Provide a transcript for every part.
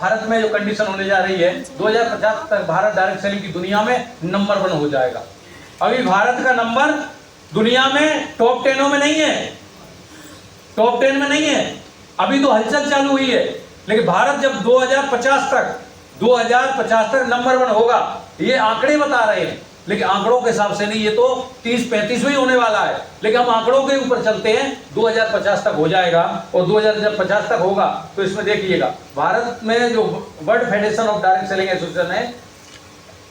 भारत में जो कंडीशन होने जा रही है, 2050 तक भारत डायरेक्ट सेलिंग की दुनिया में नंबर 1 हो जाएगा। अभी भारत का नंबर दुनिया में टॉप 10 में नहीं है, टॉप 10 में नहीं है। अभी तो हलचल चालू हुई है, लेकिन भारत जब 2050 तक नंबर 1 होगा, ये आंकड़े बता रहे हैं, लेकिन आंकड़ों के हिसाब से नहीं, ये तो 30-35 में ही होने वाला है। लेकिन हम आंकड़ों के ऊपर चलते हैं, 2050 तक हो जाएगा। और 2050 तक होगा तो इसमें देखिएगा, भारत में जो world federation of direct selling association है,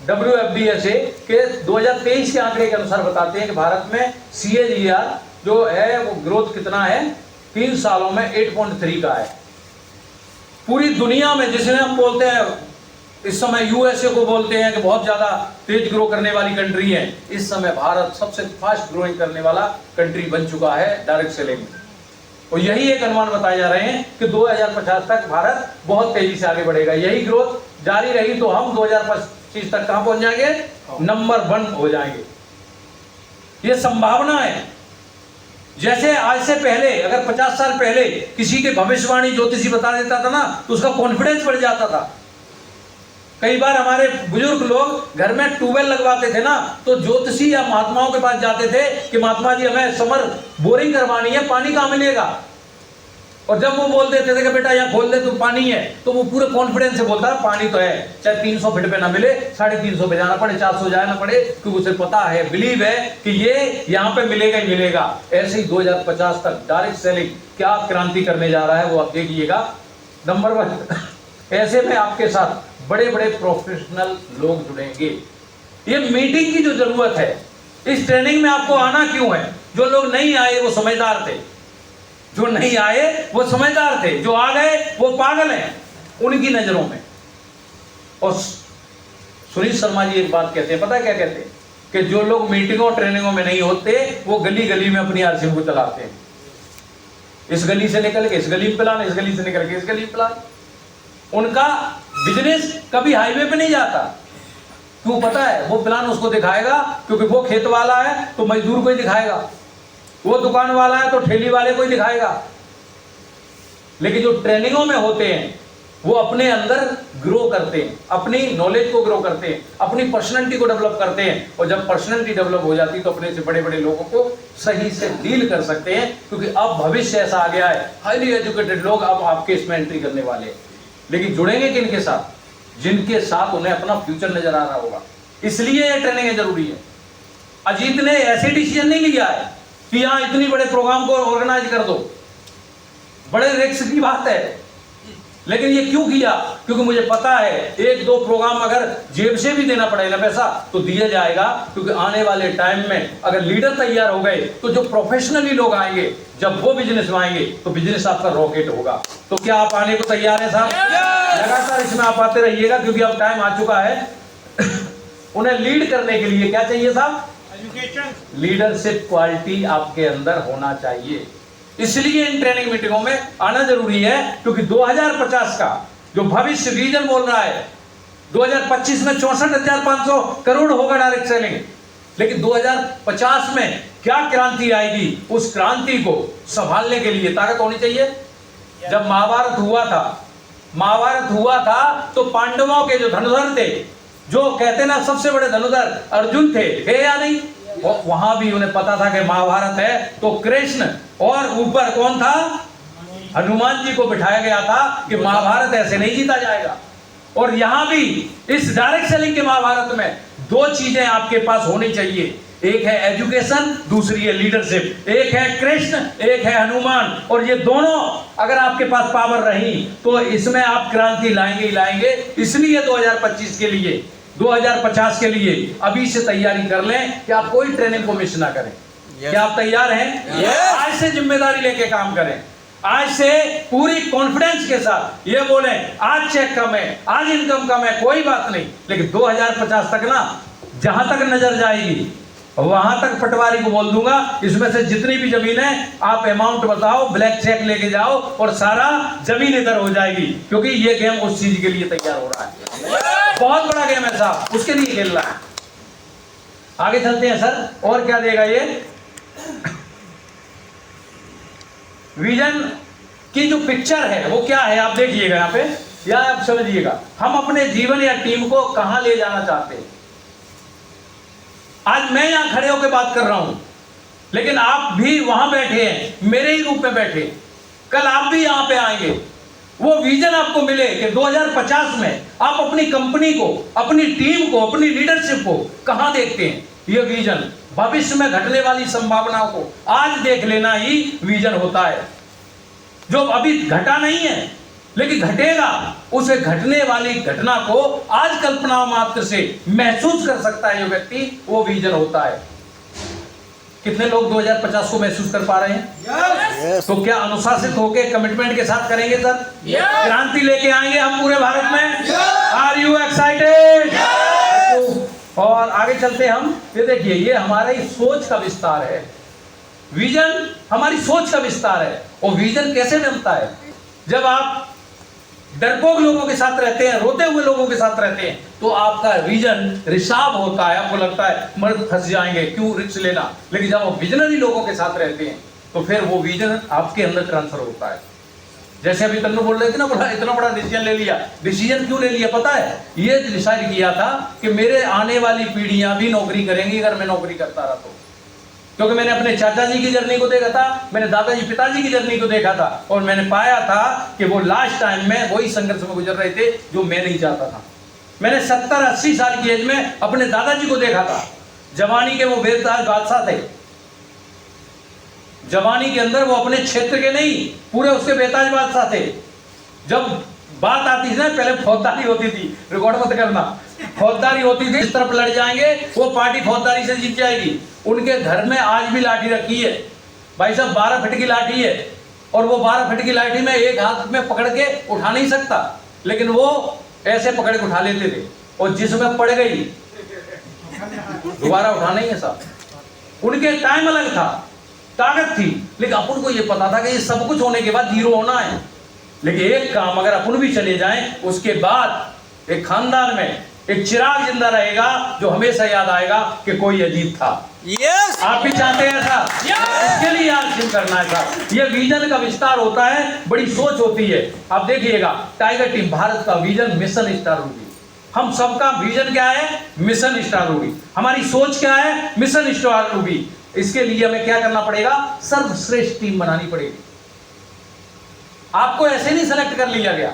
WFDSA के 2023 के आंकड़े के अनुसार बताते हैं कि भारत में CAGR जो है वो ग्रोथ कितना है, 3 सालों में 8.3 का है। पूरी दुनिया में जिसे हम बोलते हैं इस समय USA को बोलते हैं कि बहुत ज्यादा तेज ग्रो करने वाली कंट्री है, इस समय भारत सबसे फास्ट ग्रोइंग करने वाला कंट्री बन चुका है डायरेक्ट सेलिंग में। और यही एक अनुमान बताए जा रहे हैं कि 2050 तक भारत बहुत तेजी से आगे बढ़ेगा। यही ग्रोथ जारी रही तो हम 2025 तक कहां पहुंच जाएंगे, नंबर 1 हो जाएंगे। ये संभावना है। जैसे आज से पहले अगर 50 साल पहले किसी के भविष्यवाणी ज्योतिषी बता देता था ना, तो उसका कॉन्फिडेंस बढ़ जाता था। कई बार हमारे बुजुर्ग लोग घर में ट्यूबवेल लगवाते थे ना, तो ज्योतिषी या महात्माओं के पास जाते थे कि महात्मा जी हमें समर बोरिंग करवानी है, पानी कहां मिलेगा। और जब वो बोल देते थे कि बेटा यहाँ खोल दे तो पानी है, तो वो पूरे कॉन्फिडेंस से बोलता है पानी तो है, चाहे 300 फीट पे ना मिले, 350 पे जाना पड़े, 400 जाना पड़े, क्योंकि उसे पता है, बिलीव है कि ये यहाँ पे मिलेगा ही मिलेगा। ऐसे ही 2050 तक डायरेक्ट सेलिंग क्या क्रांति करने जा रहा है वो आप देखिएगा। नंबर 1 ऐसे में आपके साथ बड़े बड़े प्रोफेशनल लोग जुड़ेंगे। ये मीटिंग की जो जरूरत है, इस ट्रेनिंग में आपको आना क्यों है? जो लोग नहीं आए वो समझदार थे, जो नहीं आए वो समझदार थे, जो आ गए वो पागल हैं उनकी नजरों में। और सुनील शर्मा जी एक बात कहते हैं, पता है क्या कहते हैं? कि जो लोग मीटिंगों ट्रेनिंगों में नहीं होते वो गली गली में अपनी आरसी को चलाते हैं। इस गली से निकल के इस गली में प्लान, इस गली से निकल के इस गली में प्लान। उनका बिजनेस कभी हाईवे पे नहीं जाता। क्यों पता है? वो प्लान उसको दिखाएगा, क्योंकि वो खेत वाला है तो मजदूर को ही दिखाएगा, वो दुकान वाला है तो ठेली वाले को ही दिखाएगा। लेकिन जो ट्रेनिंगों में होते हैं वो अपने अंदर ग्रो करते हैं, अपनी नॉलेज को ग्रो करते हैं, अपनी पर्सनैलिटी को डेवलप करते हैं। और जब पर्सनैलिटी डेवलप हो जाती है तो अपने से बड़े बड़े लोगों को सही से डील कर सकते हैं, क्योंकि अब भविष्य ऐसा आ गया है, हाईली एजुकेटेड लोग अब आपके इसमें एंट्री करने वाले हैं। लेकिन जुड़ेंगे किनके साथ? जिनके साथ उन्हें अपना फ्यूचर नजर आ रहा होगा। इसलिए यह ट्रेनिंग जरूरी है। अजीत ने ऐसे डिसीजन नहीं लिया है कि यहां इतनी बड़े प्रोग्राम को ऑर्गेनाइज कर दो, बड़े रिस्क की बात है। लेकिन ये क्यों किया? क्योंकि मुझे पता है 1-2 प्रोग्राम अगर जेब से भी देना पड़ेगा पैसा तो दिया जाएगा, क्योंकि आने वाले टाइम में अगर लीडर तैयार हो गए तो जो प्रोफेशनली लोग आएंगे, जब वो बिजनेस में आएंगे तो बिजनेस आपका रॉकेट होगा। तो क्या आप आने को तैयार हैं साहब? लगातार इसमें आप आते रहिएगा, क्योंकि अब टाइम आ चुका है। उन्हें लीड करने के लिए क्या चाहिए साहब? एजुकेशन, लीडरशिप क्वालिटी आपके अंदर होना चाहिए। इसलिए इन ट्रेनिंग मीटिंगों में आना जरूरी है, क्योंकि 2050 का जो भविष्य विजन बोल रहा है, 2025 में 64,500 करोड़ होगा डायरेक्ट सेलिंग। लेकिन 2050 में क्या क्रांति आएगी, उस क्रांति को संभालने के लिए ताकत होनी चाहिए। जब महाभारत हुआ था तो पांडवों के जो धनुधर थे, जो कहते ना सबसे बड़े धनुधर अर्जुन थे या नहीं? वहां भी उन्हें पता था कि महाभारत है तो कृष्ण, और ऊपर कौन था? हनुमान जी को बिठाया गया था कि महाभारत ऐसे नहीं जीता जाएगा। और यहां भी इस डायरेक्ट सेलिंग के महाभारत में 2 चीजें आपके पास होनी चाहिए, एक है एजुकेशन, दूसरी है लीडरशिप। एक है कृष्ण, एक है हनुमान, और ये दोनों अगर आपके पास पावर रही तो इसमें आप क्रांति लाएंगे ही लाएंगे। इसलिए 2025 के लिए, 2050 के लिए अभी से तैयारी कर लें कि आप कोई ट्रेनिंग को मिस ना करें। क्या आप तैयार हैं? आज से जिम्मेदारी लेके काम करें, आज से पूरी कॉन्फिडेंस के साथ ये बोले आज चेक कम है, आज इनकम कम है, कोई बात नहीं, लेकिन 2050 तक ना जहां तक नजर जाएगी वहां तक पटवारी को बोल दूंगा, इसमें से जितनी भी जमीन है आप अमाउंट बताओ, ब्लैक चेक लेके जाओ और सारा जमीन इधर हो जाएगी, क्योंकि ये गेम उस चीज के लिए तैयार हो रहा है। बहुत बड़ा गेम है साहब, उसके लिए खेल रहा है। आगे चलते हैं सर, और क्या देगा ये विजन की जो पिक्चर है वो क्या है आप देखिएगा। यहाँ पे या आप समझिएगा, हम अपने जीवन या टीम को कहां ले जाना चाहते हैं। आज मैं यहां खड़े होकर बात कर रहा हूं, लेकिन आप भी वहां बैठे हैं, मेरे ही रूप में बैठे। कल आप भी यहां पे आएंगे, वो विजन आपको मिले कि 2050 में आप अपनी कंपनी को, अपनी टीम को, अपनी लीडरशिप को कहां देखते हैं। ये विजन भविष्य में घटने वाली संभावनाओं को आज देख लेना ही विजन होता है। जो अभी घटा नहीं है लेकिन घटेगा, उसे घटने वाली घटना को आज कल्पना मात्र से महसूस कर सकता है जो व्यक्ति, वो विजन होता है। कितने लोग 2050 को महसूस कर पा रहे हैं? yes. तो क्या अनुशासित होके कमिटमेंट के साथ करेंगे सर? yes. क्रांति लेके आएंगे हम पूरे भारत में? Are you excited? और आगे चलते हम, ये देखिए, ये हमारी सोच का विस्तार है। विजन हमारी सोच का विस्तार है। और विजन कैसे बनता है? जब आप डरपोक लोगों के साथ रहते हैं, रोते हुए लोगों के साथ रहते हैं, तो आपका विजन रिसाव होता है। आपको लगता है मर्द फंस जाएंगे, क्यों रिस्क लेना। लेकिन जब आप विजनरी लोगों के साथ रहते हैं तो फिर वो विजन आपके अंदर ट्रांसफर होता है। जैसे अभी तन्नू बोल रहे थे ना, बोला इतना बड़ा डिसीजन ले लिया। डिसीजन क्यों ले लिया पता है? ये डिसाइड किया था कि मेरे आने वाली पीढ़ियां भी नौकरी करेंगी अगर मैं नौकरी करता रहा तो। क्योंकि मैंने अपने चाचा जी की जर्नी को देखा था, मैंने दादाजी पिताजी की जर्नी को देखा था, और मैंने पाया था कि वो लास्ट टाइम में वही संघर्ष में गुजर रहे थे जो मैं नहीं चाहता था। मैंने 70-80 साल की एज में अपने दादाजी को देखा था। जवानी के वो बेताज बादशाह थे। जवानी के अंदर वो अपने क्षेत्र के नहीं, पूरे उसके बेताज बादशाह थे। जब बात आती थी ना, पहले फौजदारी होती थी, रिकॉर्ड मत करना, फौजदारी होती थी, इस तरफ लड़ जाएंगे वो पार्टी फौजदारी से जीत जाएगी। उनके घर में आज भी लाठी रखी है भाई साहब, 12 फीट की लाठी है, और वो 12 फीट की लाठी में एक हाथ में पकड़ के उठा नहीं सकता, लेकिन वो ऐसे पकड़ के उठा लेते थे, और जिसमें पड़ गई दोबारा उठा नहीं है साहब। उनके टाइम अलग था, ताकत थी, लेकिन अपन को ये पता था कि ये सब कुछ होने के बाद जीरो होना है। लेकिन एक काम अगर अपन भी चले जाएं, उसके बाद एक खानदान में एक चिराग जिंदा रहेगा जो हमेशा याद आएगा कि कोई अजीत था। yes. आप भी चाहते हैं ऐसा? yes. इसके लिए याद करना है साहब। ये विजन का विस्तार होता है, बड़ी सोच होती है। आप देखिएगा, टाइगर टीम भारत का विजन मिशन स्टार होगी। हम सबका विजन क्या है? मिशन स्टार होगी। हमारी सोच क्या है? मिशन स्टार होगी। इसके लिए हमें क्या करना पड़ेगा? सर्वश्रेष्ठ टीम बनानी पड़ेगी। आपको ऐसे नहीं सेलेक्ट कर लिया गया।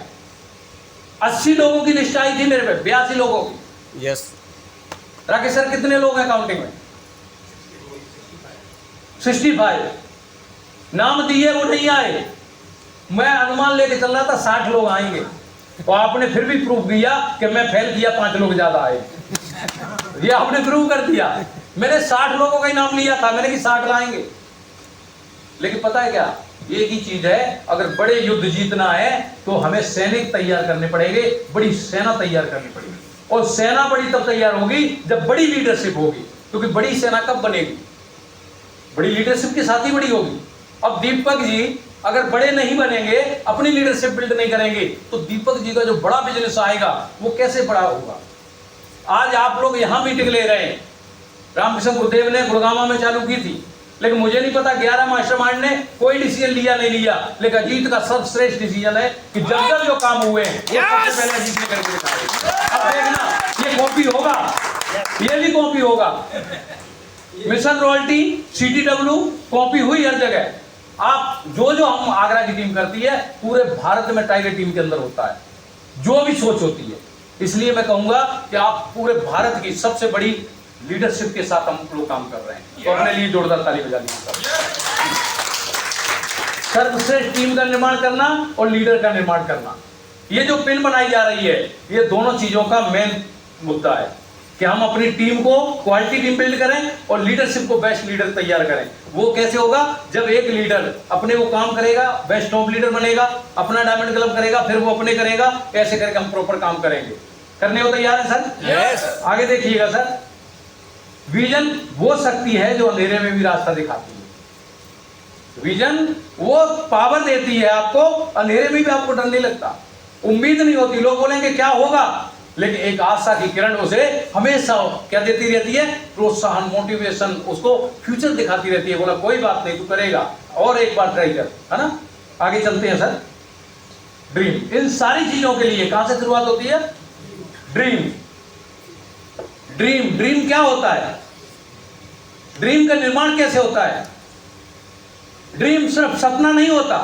80 लोगों की लिस्ट आई थी मेरे पे, 82 लोगों की। यस। राकेश सर कितने लोग हैं काउंटिंग में? 65 नाम दिए, वो नहीं आए। मैं अनुमान लेके चल रहा था 60 लोग आएंगे, और आपने फिर भी प्रूव किया कि मैं फेल किया, 5 लोग ज्यादा आए। ये आपने प्रूव कर दिया। मैंने 60 लोगों का ही नाम लिया था, मैंने कि 60 लाएंगे। लेकिन पता है क्या, एक ही चीज है, अगर बड़े युद्ध जीतना है तो हमें सैनिक तैयार करने पड़ेंगे, बड़ी सेना तैयार करनी पड़ेगी। और सेना बड़ी तब तैयार होगी जब बड़ी लीडरशिप होगी। क्योंकि बड़ी सेना कब बनेगी? बड़ी लीडरशिप के साथ ही बड़ी होगी। अब दीपक जी अगर बड़े नहीं बनेंगे, अपनी लीडरशिप बिल्ड नहीं करेंगे, तो दीपक जी का जो बड़ा बिजनेस आएगा वो कैसे बड़ा होगा? आज आप लोग यहां मीटिंग ले रहे हैं, रामकृष्ण गुरुदेव ने गुड़गांव में चालू की थी, लेकिन मुझे नहीं पता 11 मास्टरमाइंड ने कोई डिसीजन लिया नहीं लिया, लेकिन अजीत का सर्वश्रेष्ठ डिसीजन है कि जब जब जो काम हुए हैं वो सबसे पहले अजीत ने करके दिखाया। अब देखना, ये कॉपी होगा, ये भी कॉपी होगा। मिशन रॉयल्टी, CTW कॉपी हुई हर जगह। आप जो हम आगरा की टीम करती है, पूरे भारत में टाइगर टीम के अंदर होता है, जो भी सोच होती है। इसलिए मैं कहूंगा कि आप पूरे भारत की सबसे बड़ी लीडरशिप के साथ हम लोग काम कर रहे हैं, तो अपने लिए जोरदार ताली बजा दीजिए। सर्वश्रेष्ठ टीम का निर्माण करना और लीडर का निर्माण करना, ये जो पिन बनाई जा रही है, ये दोनों चीजों का मेन मुद्दा है कि हम अपनी टीम को क्वालिटी टीम बिल्ड करें और लीडरशिप को बेस्ट लीडर तैयार करें। वो कैसे होगा? जब एक लीडर अपने वो काम करेगा, बेस्ट टॉप लीडर बनेगा, अपना डायमंड क्लब करेगा, फिर वो अपने करेगा, ऐसे करके हम प्रॉपर काम करेंगे। करने को तैयार है सर? yes. आगे देखिएगा सर, विजन वो शक्ति है जो अंधेरे में भी रास्ता दिखाती है। विजन वो पावर देती है आपको, अंधेरे में भी आपको डर नहीं लगता, उम्मीद नहीं होती। लोग बोलेंगे क्या होगा, लेकिन एक आशा की किरण उसे हमेशा क्या देती रहती है? प्रोत्साहन, मोटिवेशन, उसको फ्यूचर दिखाती रहती है। बोला कोई बात नहीं, तू करेगा, और एक बार ट्राई कर, है ना। आगे चलते हैं सर। ड्रीम। इन सारी चीजों के लिए कहां से शुरुआत होती है? ड्रीम। ड्रीम, ड्रीम क्या होता है? ड्रीम का निर्माण कैसे होता है? ड्रीम सिर्फ सपना नहीं होता।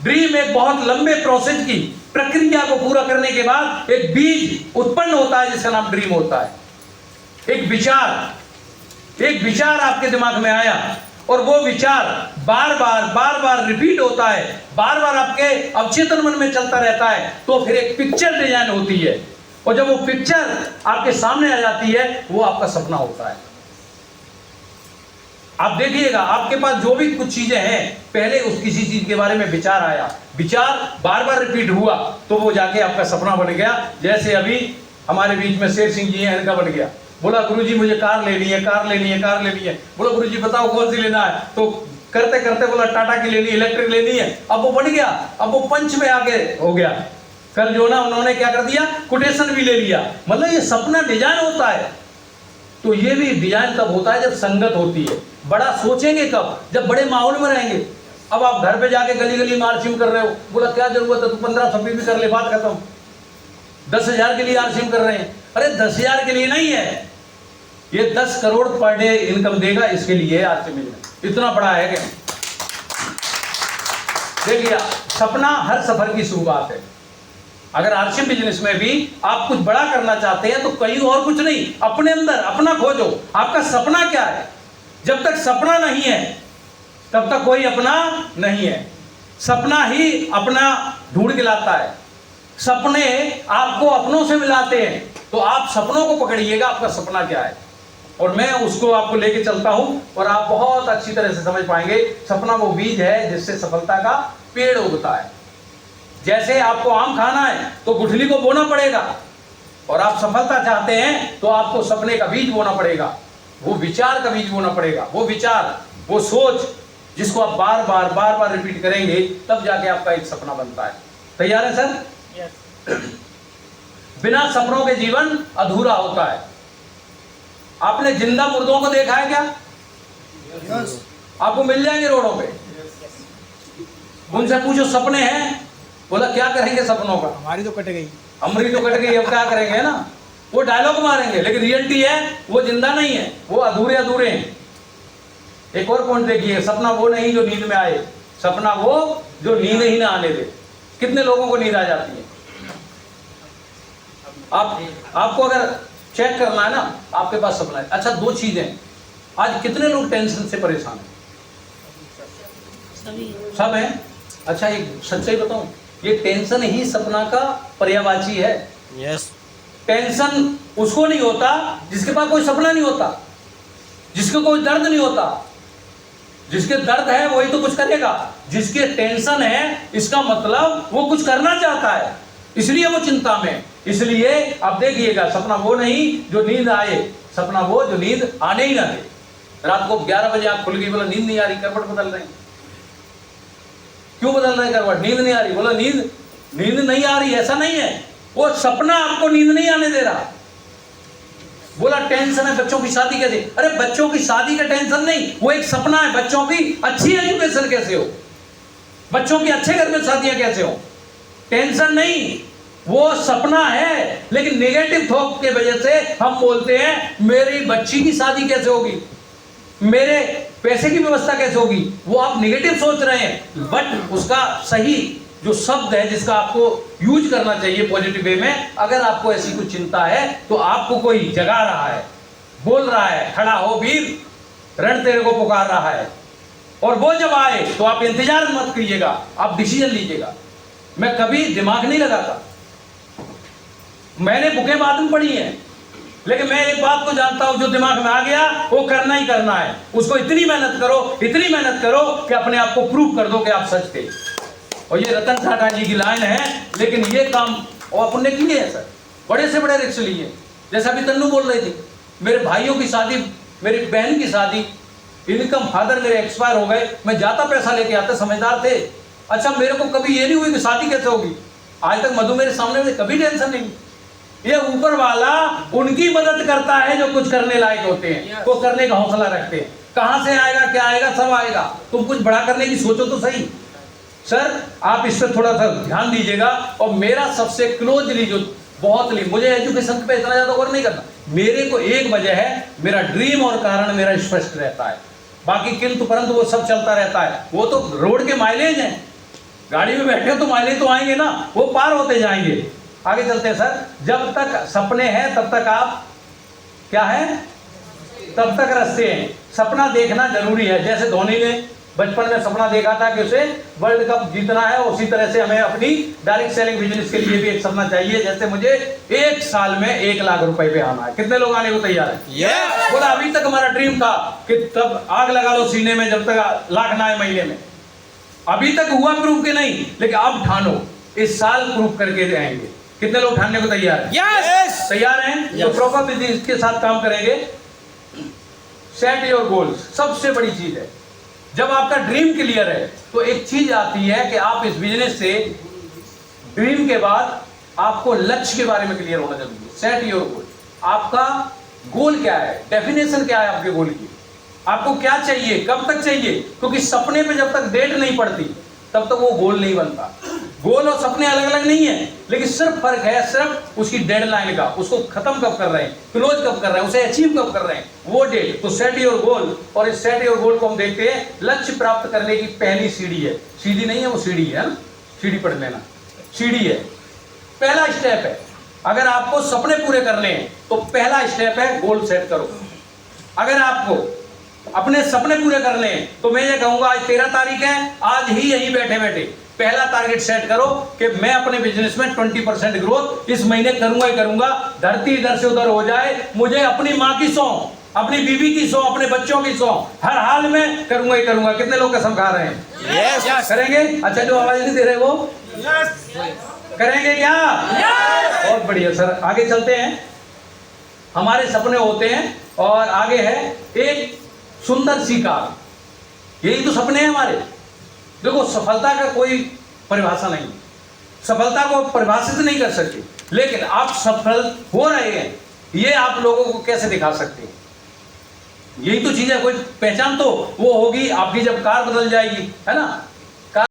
ड्रीम एक बहुत लंबे प्रोसेस की प्रक्रिया को पूरा करने के बाद एक बीज उत्पन्न होता है जिसका नाम ड्रीम होता है। एक विचार आपके दिमाग में आया और वो विचार बार बार रिपीट होता है, बार बार आपके अवचेतन मन में चलता रहता है, तो फिर एक पिक्चर डिजाइन होती है और जब वो पिक्चर आपके सामने आ जाती है वो आपका सपना होता है। आप देखिएगा आपके पास जो भी कुछ चीजें हैं, पहले उस किसी चीज के बारे में विचार आया, विचार बार बार रिपीट हुआ तो वो जाके आपका सपना बन गया। जैसे अभी हमारे बीच में शेर सिंह जी हैं, इनका बन गया, बोला गुरुजी मुझे कार लेनी है, कार लेनी है, कार लेनी है। बोला गुरुजी बताओ कौन सी लेना है, तो करते करते बोला टाटा की लेनी, इलेक्ट्रिक लेनी है। अब वो बन गया, अब वो पंच में आगे हो गया। कल जो ना उन्होंने क्या कर दिया, कोटेशन भी ले लिया। मतलब ये सपना डिजाइन होता है। तो ये भी डिजाइन तब होता है जब संगत होती है। बड़ा सोचेंगे कब? जब बड़े माहौल में रहेंगे। अब आप घर पे जाके गली गली आरसीएम कर रहे हो, बोला क्या जरूरत है, तू 15-26 भी कर ले, बात खत्म। 10,000 के लिए आरसीएम कर रहे हैं। अरे 10,000 के लिए नहीं है, ये 10 करोड़ पर डे इनकम देगा, इसके लिए आरसीएम मिलना इतना बड़ा है क्या? देखिए सपना हर सफर की शुरुआत है। अगर आरसीएम बिजनेस में भी आप कुछ बड़ा करना चाहते हैं तो कहीं और कुछ नहीं, अपने अंदर अपना खोजो। आपका सपना क्या है? जब तक सपना नहीं है तब तक कोई अपना नहीं है। सपना ही अपना ढूंढ के लाता है। सपने आपको अपनों से मिलाते हैं। तो आप सपनों को पकड़िएगा, आपका सपना क्या है, और मैं उसको आपको लेके चलता हूं और आप बहुत अच्छी तरह से समझ पाएंगे। सपना वो बीज है जिससे सफलता का पेड़ उगता है। जैसे आपको आम खाना है तो गुठली को बोना पड़ेगा, और आप सफलता चाहते हैं तो आपको सपने का बीज बोना पड़ेगा, वो विचार का बीज बोना पड़ेगा। वो विचार, वो सोच जिसको आप बार बार रिपीट करेंगे, तब जाके आपका एक सपना बनता है। तैयार है सर? yes. बिना सपनों के जीवन अधूरा होता है। आपने जिंदा मुर्दों को देखा है क्या? yes. आपको मिल जाएंगे रोडों पे। yes. उनसे पूछो सपने हैं, बोला क्या करेंगे सपनों का? हमारी तो कट गई, हमारी तो कट गई, अब क्या करेंगे ना, वो डायलॉग मारेंगे, लेकिन रियलिटी है वो जिंदा नहीं है, वो अधूरे अधूरे हैं। एक और पॉइंट देखिए, सपना वो नहीं जो नींद में आए, सपना वो जो नींद ही ना आने दे। कितने लोगों को नींद आ जाती है? आपको अगर चेक करना है ना, आपके पास सपना है। अच्छा दो चीजें, आज कितने लोग टेंशन से परेशान हैं? सब हैं। अच्छा एक सच्चाई बताऊं, ये टेंशन ही सपना का पर्यायवाची है। यस। टेंशन उसको नहीं होता जिसके पास कोई सपना नहीं होता, जिसको कोई दर्द नहीं होता। जिसके दर्द है वही तो कुछ करेगा, जिसके टेंशन है इसका मतलब वो कुछ करना चाहता है, इसलिए वो चिंता में। इसलिए आप देखिएगा, सपना वो नहीं जो नींद आए, सपना वो जो नींद आने ही ना दे। रात को 11 बजे आंख खुल गई, बोला नींद नहीं आ रही, करवट बदल रहे हैं। क्यों बदल रहे हैं करवट? नींद नहीं आ रही। बोला नींद नहीं आ रही, ऐसा नहीं है, वो सपना आपको नींद नहीं आने दे रहा। बोला टेंशन है बच्चों की शादी कैसे? अरे बच्चों की शादी का टेंशन नहीं, वो एक सपना है बच्चों की अच्छी एजुकेशन कैसे हो, बच्चों की अच्छे घर में शादियां कैसे हो। टेंशन नहीं, वो सपना है। लेकिन नेगेटिव थॉट के वजह से हम बोलते हैं मेरी बच्ची की शादी कैसे होगी, मेरे पैसे की व्यवस्था कैसे होगी। वो आप नेगेटिव सोच रहे हैं, बट उसका सही जो शब्द है जिसका आपको यूज करना चाहिए पॉजिटिव वे में, अगर आपको ऐसी कुछ चिंता है तो आपको कोई जगा रहा है, बोल रहा है खड़ा हो वीर, रण तेरे को पुकार रहा है। और वो जब आए तो आप इंतजार मत कीजिएगा, आप डिसीजन लीजिएगा। मैं कभी दिमाग नहीं लगाता, मैंने बुकें बाद में पढ़ी हैं, लेकिन मैं एक बात को जानता हूं, जो दिमाग में आ गया वो करना ही करना है। उसको इतनी मेहनत करो कि अपने आप को प्रूव कर दो कि आप सच थे। और ये रतन टाटा जी की लाइन है, लेकिन ये काम और अपन ने किए हैं सर, बड़े से बड़े रिस्क लिए। जैसा अभी तन्नू बोल रही थी, मेरे भाइयों की शादी, मेरी बहन की शादी, इनकम फादर मेरे एक्सपायर हो गए, मैं जाता पैसा लेके आता, समझदार थे। अच्छा मेरे को कभी ये नहीं हुई कि शादी कैसे होगी, आज तक मधु मेरे सामने में कभी टेंशन नहीं। ये ऊपर वाला उनकी मदद करता है जो कुछ करने लायक होते हैं, वो करने का हौसला रखते हैं। कहां से आएगा क्या आएगा, सब आएगा, तुम कुछ बड़ा करने की सोचो तो सही। सर आप इस पर थोड़ा सा ध्यान दीजिएगा। और मेरा सबसे क्लोजली जो बहुत मुझे एजुकेशन पे इतना ज्यादा गौर नहीं करना, मेरे को एक वजह है, मेरा ड्रीम और कारण मेरा स्पष्ट रहता है, बाकी किंतु परंतु वो सब चलता रहता है। वो तो रोड के माइलेज हैं, गाड़ी में बैठे हो तो माइलेज तो आएंगे ना, वो पार होते जाएंगे। आगे चलते हैं सर। जब तक सपने हैं तब तक आप क्या है, तब तक रास्ते हैं। सपना देखना जरूरी है। जैसे धोनी ने बचपन में सपना देखा था कि उसे वर्ल्ड कप जीतना है, उसी तरह से हमें अपनी डायरेक्ट सेलिंग बिजनेस के लिए भी एक सपना चाहिए। जैसे मुझे 1 साल में 1 लाख रुपए पे आना है। कितने लोग आने को तैयार है? बोला अभी तक हमारा ड्रीम था कि तब आग लगा लो सीने में जब तक लाख ना आए महीने में। अभी तक हुआ प्रूफ के नहीं, लेकिन अब ठानो, इस साल प्रूफ करके आएंगे। कितने लोग ठानने को तैयार है? तैयार हैं? तो प्रॉपर बिजनेस के साथ काम करेंगे। सेट योर गोल्स सबसे बड़ी चीज है। जब आपका ड्रीम क्लियर है तो एक चीज आती है कि आप इस बिजनेस से ड्रीम के बाद आपको लक्ष्य के बारे में क्लियर होना जरूरी है। Set your goal. आपका गोल क्या है, डेफिनेशन क्या है आपके गोल की, आपको क्या चाहिए, कब तक चाहिए? क्योंकि सपने पे जब तक डेट नहीं पड़ती तब तक वो गोल नहीं बनता। गोल और सपने अलग अलग नहीं है, लेकिन सिर्फ फर्क है सिर्फ उसकी डेडलाइन का, उसको खत्म कब कर रहे हैं, क्लोज कब कर रहे हैं, उसे अचीव कब कर रहे हैं, वो डेट। तो सेट योर गोल, और इस सेट योर गोल को हम देखते हैं लक्ष्य प्राप्त करने की पहली सीढ़ी है। सीढ़ी नहीं है, वो सीढ़ी है ना, सीढ़ी पढ़ लेना, सीढ़ी है, पहला स्टेप है। अगर आपको सपने पूरे करने हैं तो पहला स्टेप है गोल सेट करो। अगर आपको अपने सपने पूरे करने हैं तो मैं ये कहूंगा आज 13 तारीख है, आज ही यहीं बैठे बैठे पहला टारगेट सेट करो कि मैं अपने बिजनेस में 20% ग्रोथ इस महीने करूंगा ही करूंगा। धरती इधर से उधर हो जाए, मुझे अपनी माँ की सौ, अपनी बीवी की सौ, अपने बच्चों की सौ, हर हाल में करूंगा ही करूंगा। कितने लोग कसम खा रहे हैं? yes. करेंगे? अच्छा जो आवाज नहीं दे रहे वो करेंगे क्या? बहुत बढ़िया सर। आगे चलते हैं। हमारे सपने होते हैं और आगे है एक सुंदर सी कार। यही तो सपने हैं हमारे। देखो सफलता का कोई परिभाषा नहीं, सफलता को परिभाषित नहीं कर सकते, लेकिन आप सफल हो रहे हैं ये आप लोगों को कैसे दिखा सकते हैं? यही तो चीज है। कोई पहचान तो वो होगी आपकी जब कार बदल जाएगी, है ना।